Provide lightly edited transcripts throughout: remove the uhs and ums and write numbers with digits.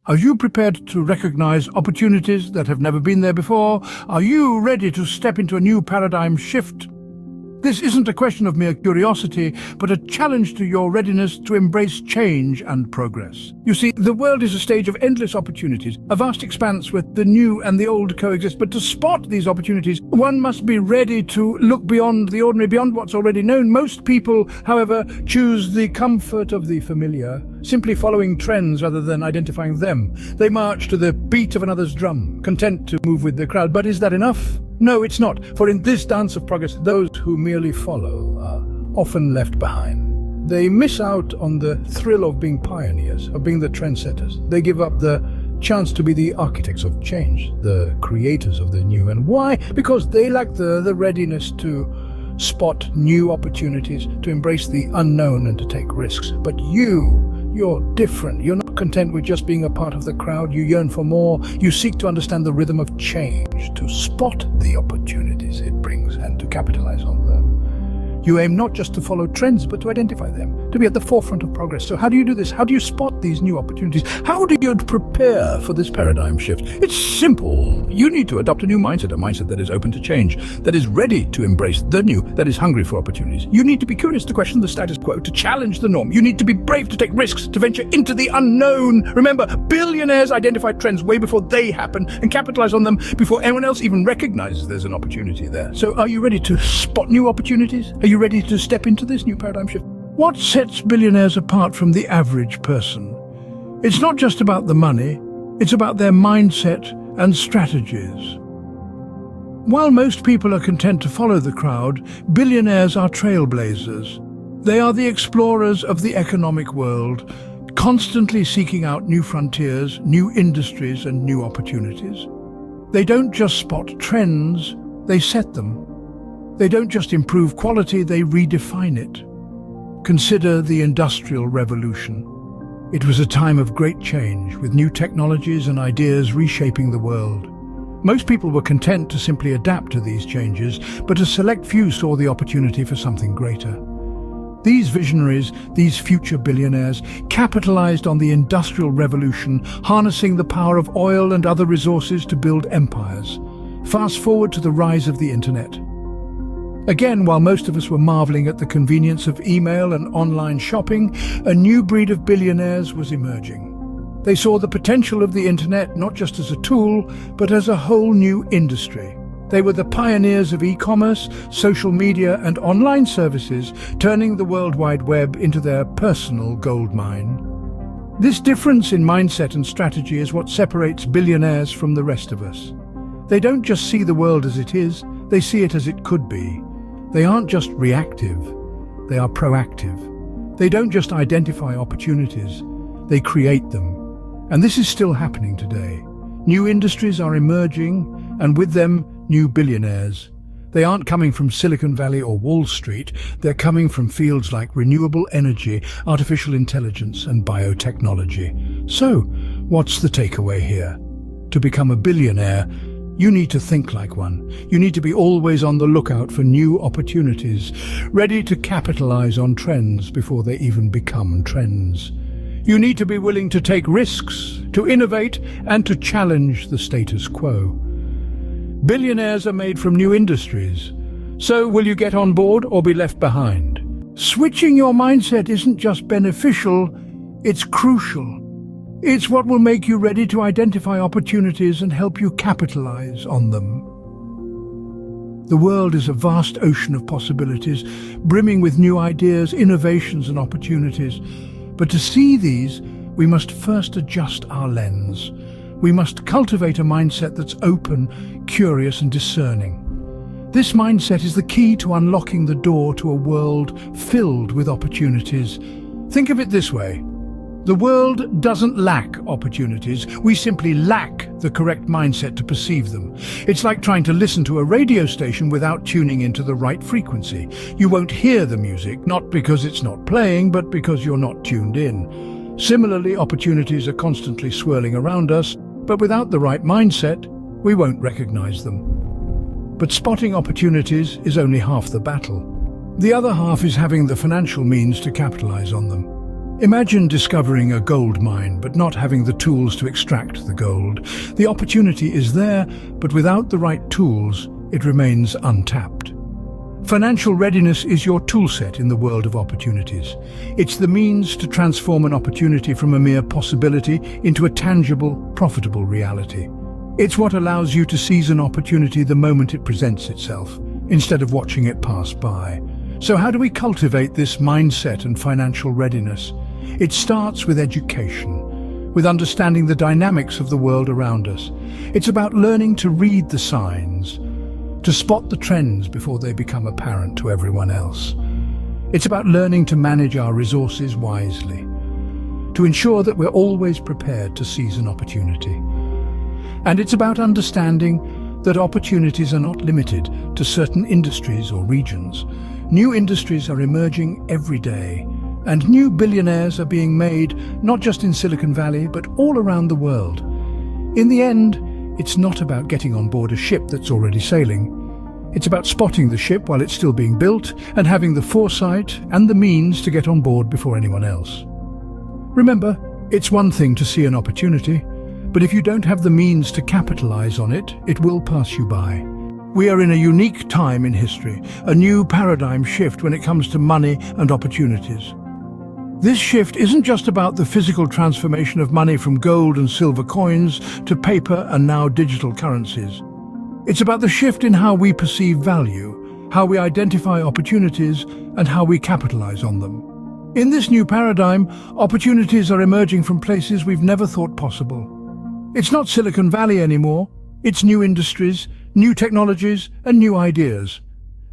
Are you prepared to recognize opportunities that have never been there before? Are you ready to step into a new paradigm shift? This isn't a question of mere curiosity, but a challenge to your readiness to embrace change and progress. You see, the world is a stage of endless opportunities, a vast expanse where the new and the old coexist. But to spot these opportunities, one must be ready to look beyond the ordinary, beyond what's already known. Most people, however, choose the comfort of the familiar, simply following trends rather than identifying them. They march to the beat of another's drum, content to move with the crowd. But is that enough? No, it's not, for in this dance of progress, those who merely follow are often left behind. They miss out on the thrill of being pioneers, of being the trendsetters. They give up the chance to be the architects of change, the creators of the new. And why? Because they lack the readiness to spot new opportunities, to embrace the unknown and to take risks. But you're different. You're not content with just being a part of the crowd. You yearn for more. You seek to understand the rhythm of change, to spot the opportunities it brings and to capitalize on them. You aim not just to follow trends, but to identify them, to be at the forefront of progress. So how do you do this? How do you spot these new opportunities? How do you prepare for this paradigm shift? It's simple. You need to adopt a new mindset, a mindset that is open to change, that is ready to embrace the new, that is hungry for opportunities. You need to be curious to question the status quo, to challenge the norm. You need to be brave to take risks, to venture into the unknown. Remember, billionaires identify trends way before they happen and capitalize on them before anyone else even recognizes there's an opportunity there. So are you ready to spot new opportunities? Are you ready to step into this new paradigm shift? What sets billionaires apart from the average person? It's not just about the money, it's about their mindset and strategies. While most people are content to follow the crowd, billionaires are trailblazers. They are the explorers of the economic world, constantly seeking out new frontiers, new industries, and new opportunities. They don't just spot trends, they set them. They don't just improve quality, they redefine it. Consider the Industrial Revolution. It was a time of great change, with new technologies and ideas reshaping the world. Most people were content to simply adapt to these changes, but a select few saw the opportunity for something greater. These visionaries, these future billionaires, capitalized on the Industrial Revolution, harnessing the power of oil and other resources to build empires. Fast forward to the rise of the internet. Again, while most of us were marveling at the convenience of email and online shopping, a new breed of billionaires was emerging. They saw the potential of the internet not just as a tool, but as a whole new industry. They were the pioneers of e-commerce, social media, and online services, turning the World Wide Web into their personal goldmine. This difference in mindset and strategy is what separates billionaires from the rest of us. They don't just see the world as it is, they see it as it could be. They aren't just reactive, they are proactive. They don't just identify opportunities, they create them. And this is still happening today. New industries are emerging, and with them, new billionaires. They aren't coming from Silicon Valley or Wall Street, they're coming from fields like renewable energy, artificial intelligence, and biotechnology. So, what's the takeaway here? To become a billionaire, you need to think like one. You need to be always on the lookout for new opportunities, ready to capitalize on trends before they even become trends. You need to be willing to take risks, to innovate, and to challenge the status quo. Billionaires are made from new industries. So will you get on board or be left behind? Switching your mindset isn't just beneficial, it's crucial. It's what will make you ready to identify opportunities and help you capitalize on them. The world is a vast ocean of possibilities, brimming with new ideas, innovations, and opportunities. But to see these, we must first adjust our lens. We must cultivate a mindset that's open, curious, and discerning. This mindset is the key to unlocking the door to a world filled with opportunities. Think of it this way. The world doesn't lack opportunities, we simply lack the correct mindset to perceive them. It's like trying to listen to a radio station without tuning into the right frequency. You won't hear the music, not because it's not playing, but because you're not tuned in. Similarly, opportunities are constantly swirling around us, but without the right mindset, we won't recognize them. But spotting opportunities is only half the battle. The other half is having the financial means to capitalize on them. Imagine discovering a gold mine, but not having the tools to extract the gold. The opportunity is there, but without the right tools, it remains untapped. Financial readiness is your toolset in the world of opportunities. It's the means to transform an opportunity from a mere possibility into a tangible, profitable reality. It's what allows you to seize an opportunity the moment it presents itself, instead of watching it pass by. So how do we cultivate this mindset and financial readiness? It starts with education, with understanding the dynamics of the world around us. It's about learning to read the signs, to spot the trends before they become apparent to everyone else. It's about learning to manage our resources wisely, to ensure that we're always prepared to seize an opportunity. And it's about understanding that opportunities are not limited to certain industries or regions. New industries are emerging every day, and new billionaires are being made not just in Silicon Valley, but all around the world. In the end, it's not about getting on board a ship that's already sailing. It's about spotting the ship while it's still being built and having the foresight and the means to get on board before anyone else. Remember, it's one thing to see an opportunity, but if you don't have the means to capitalize on it, it will pass you by. We are in a unique time in history, a new paradigm shift when it comes to money and opportunities. This shift isn't just about the physical transformation of money from gold and silver coins to paper and now digital currencies. It's about the shift in how we perceive value, how we identify opportunities, and how we capitalize on them. In this new paradigm, opportunities are emerging from places we've never thought possible. It's not Silicon Valley anymore. It's new industries, new technologies, and new ideas.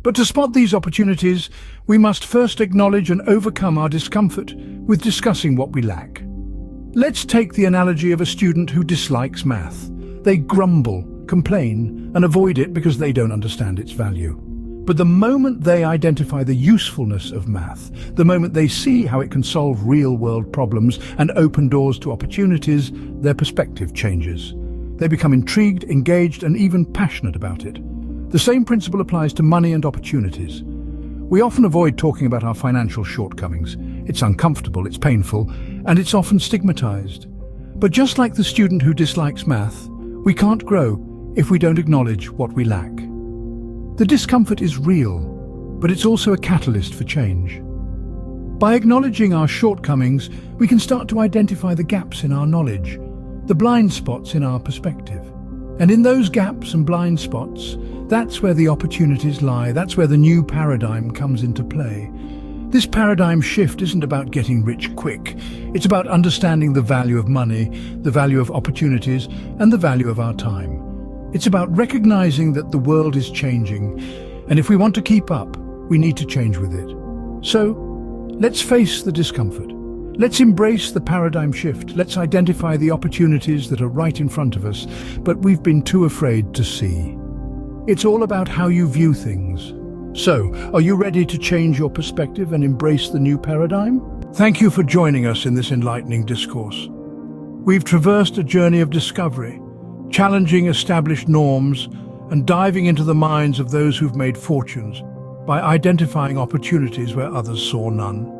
But to spot these opportunities, we must first acknowledge and overcome our discomfort with discussing what we lack. Let's take the analogy of a student who dislikes math. They grumble, complain, and avoid it because they don't understand its value. But the moment they identify the usefulness of math, the moment they see how it can solve real-world problems and open doors to opportunities, their perspective changes. They become intrigued, engaged, and even passionate about it. The same principle applies to money and opportunities. We often avoid talking about our financial shortcomings. It's uncomfortable, it's painful, and it's often stigmatized. But just like the student who dislikes math, we can't grow if we don't acknowledge what we lack. The discomfort is real, but it's also a catalyst for change. By acknowledging our shortcomings, we can start to identify the gaps in our knowledge, the blind spots in our perspective. And in those gaps and blind spots, that's where the opportunities lie, that's where the new paradigm comes into play. This paradigm shift isn't about getting rich quick. It's about understanding the value of money, the value of opportunities, and the value of our time. It's about recognizing that the world is changing, and if we want to keep up, we need to change with it. So, let's face the discomfort. Let's embrace the paradigm shift. Let's identify the opportunities that are right in front of us, but we've been too afraid to see. It's all about how you view things. So, are you ready to change your perspective and embrace the new paradigm? Thank you for joining us in this enlightening discourse. We've traversed a journey of discovery, challenging established norms and diving into the minds of those who've made fortunes by identifying opportunities where others saw none.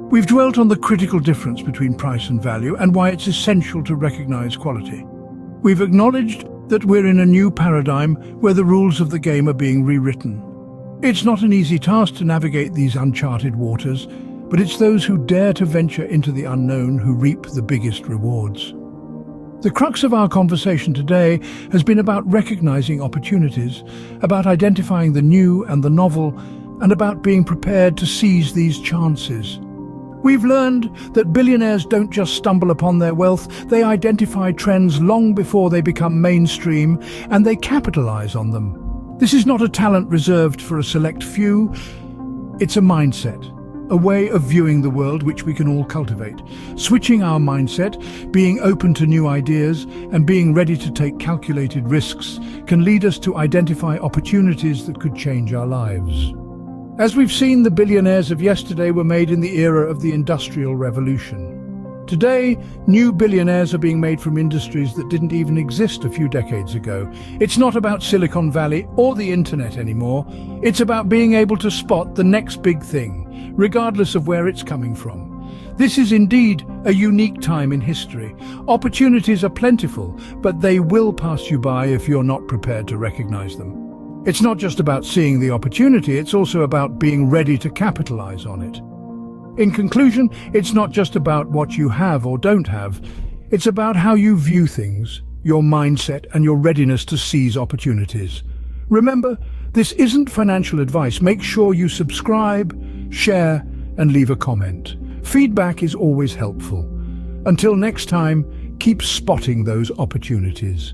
We've dwelt on the critical difference between price and value and why it's essential to recognize quality. We've acknowledged that we're in a new paradigm where the rules of the game are being rewritten. It's not an easy task to navigate these uncharted waters, but it's those who dare to venture into the unknown who reap the biggest rewards. The crux of our conversation today has been about recognizing opportunities, about identifying the new and the novel, and about being prepared to seize these chances. We've learned that billionaires don't just stumble upon their wealth, they identify trends long before they become mainstream, and they capitalize on them. This is not a talent reserved for a select few, it's a mindset, a way of viewing the world which we can all cultivate. Switching our mindset, being open to new ideas, and being ready to take calculated risks can lead us to identify opportunities that could change our lives. As we've seen, the billionaires of yesterday were made in the era of the Industrial Revolution. Today, new billionaires are being made from industries that didn't even exist a few decades ago. It's not about Silicon Valley or the internet anymore. It's about being able to spot the next big thing, regardless of where it's coming from. This is indeed a unique time in history. Opportunities are plentiful, but they will pass you by if you're not prepared to recognize them. It's not just about seeing the opportunity, it's also about being ready to capitalize on it. In conclusion, it's not just about what you have or don't have, it's about how you view things, your mindset, and your readiness to seize opportunities. Remember, this isn't financial advice. Make sure you subscribe, share, and leave a comment. Feedback is always helpful. Until next time, keep spotting those opportunities.